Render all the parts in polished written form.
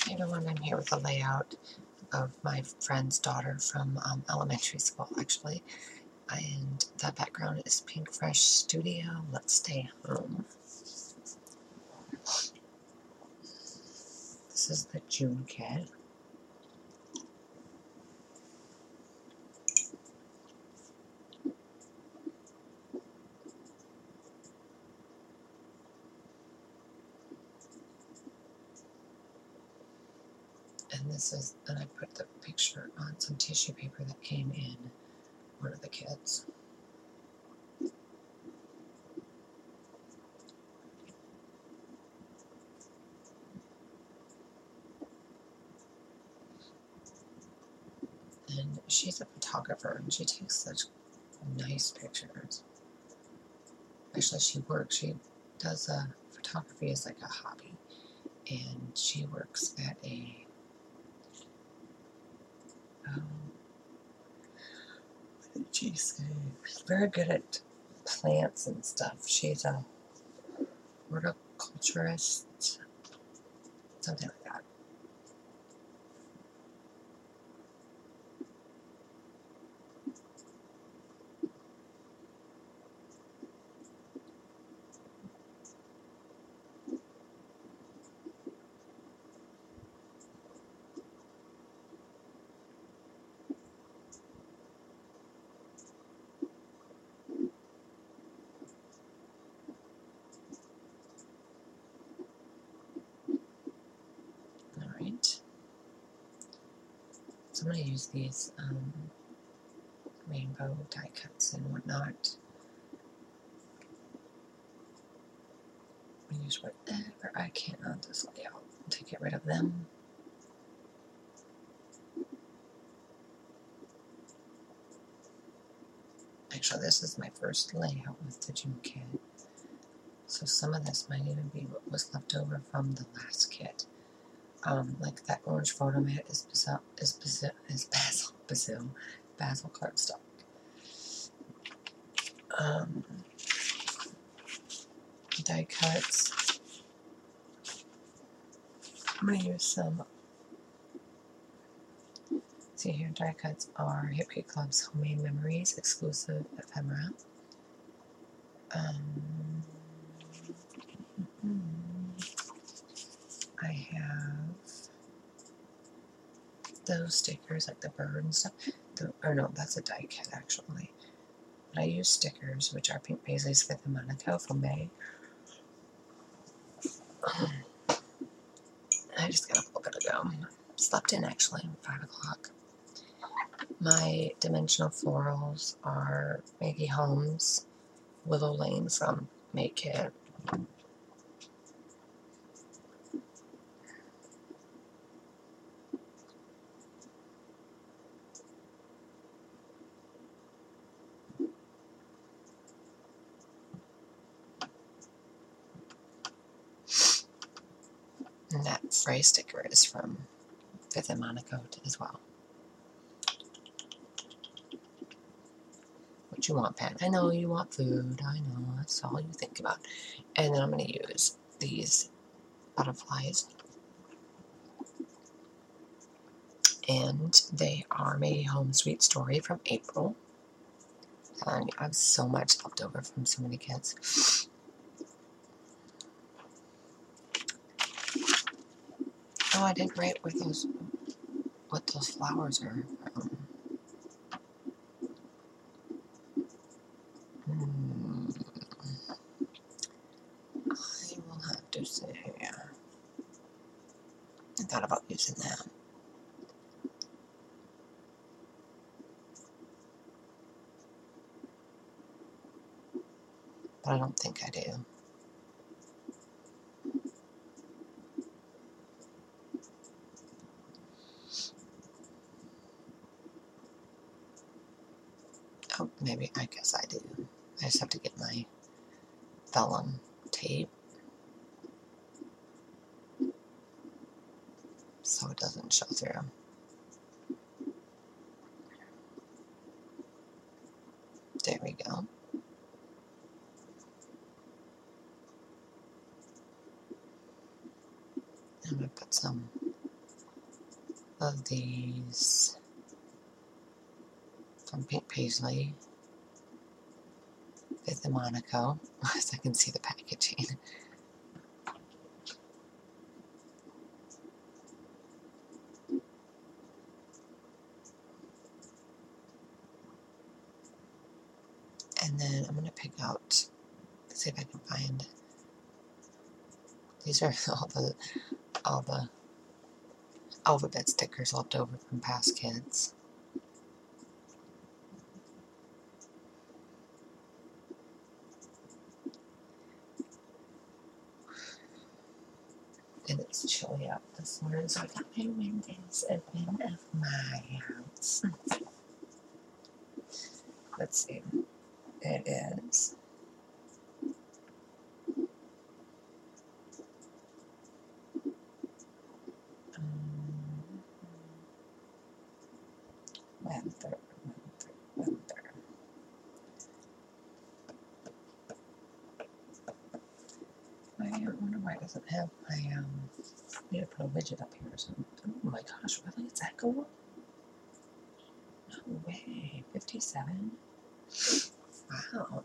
Hey everyone, I'm here with a layout of my friend's daughter from elementary school, actually. And the background is Pink Fresh Studio, Let's Stay Home. This is the June kit. And this is, and I put the picture on some tissue paper that came in one of the kits. And she's a photographer and she takes such nice pictures. Actually, she does photography as like a hobby. And she works at a what did she say? She's very good at plants and stuff. She's a horticulturist, something like that. Alright. So I'm going to use these rainbow die cuts and whatnot. I'm going to use whatever I can on this layout to get rid of them. Actually, this is my first layout with the June kit. So some of this might even be what was left over from the last kit. Like that orange photo mat is basil cardstock. Die cuts. I'm going to use some. See here, die cuts are Hip Kit Club's Homemade Memories exclusive ephemera. I have those stickers, like the bird and stuff. Or no, that's a die kit actually. But I use stickers, which are Pink Paisleys Fifth and Monaco from May. I just got a little bit ago. Slept in actually, 5 o'clock. My dimensional florals are Maggie Holmes' Willow Lane from Make It. And that fray sticker is from Fifth and Monaco as well. What you want, Pat? I know you want food. I know, that's all you think about. And then I'm going to use these butterflies. And they are Maggie Holmes' Sweet Story from April. And I have so much left over from so many kits. Oh, I didn't write what those flowers are from. I will have to say, I thought about using that. But I don't think I do. Oh, maybe, I guess I do. I just have to get my vellum tape so it doesn't show through. There we go. I'm going to put some of these from Pink Paisley with the Monaco, so I can see the packaging. And then I'm going to pick out, see if I can find, these are all the alphabet stickers left over from past kids. And it's chilly out this morning, so I got my windows open of my house. Let's see. It is weather. I wonder why it doesn't have my, I need to put a widget up here or something. Oh my gosh, really? Is that cool? No way. 57? Wow.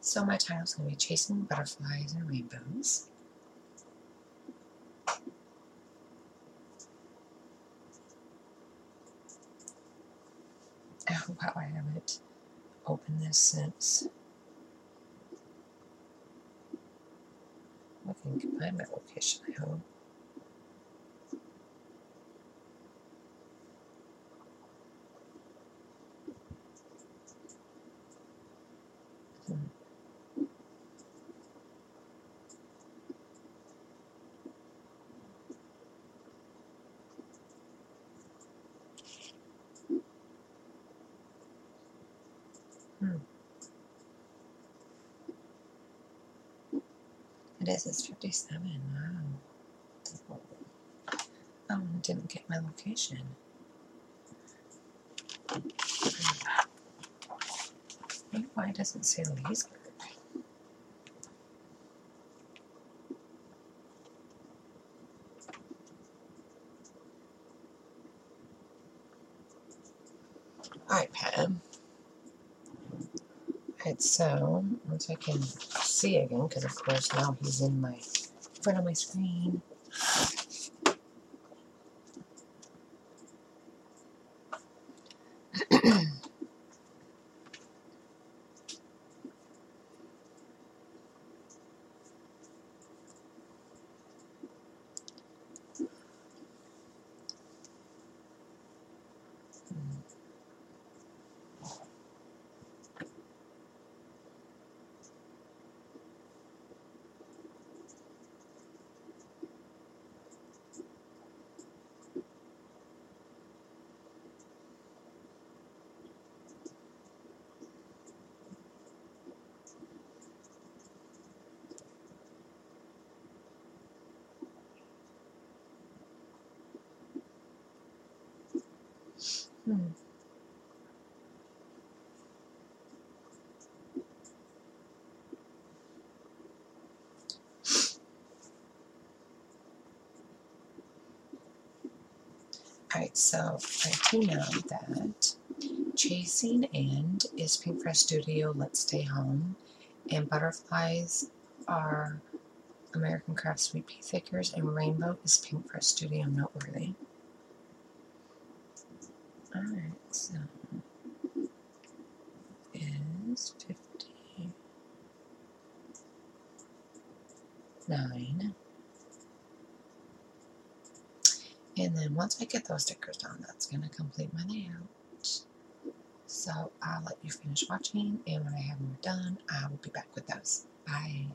So my title's going to be Chasing Butterflies and Rainbows. Oh wow, I haven't opened this since. I can find my location, I hope. It is, it's 57, wow. Oh, I didn't get my location. Why doesn't it say Leesburg? Alright, Pam. Alright, so, once I can see again, because of course now he's in front of my screen. Alright, so I do know that Chasing and is Pink Fresh Studio, Let's Stay Home, and Butterflies are American Craft Sweet Pea Thickers, and Rainbow is Pink Fresh Studio Noteworthy. Alright, so is 59. And then once I get those stickers done, that's going to complete my layout. So I'll let you finish watching, and when I have more done, I will be back with those. Bye.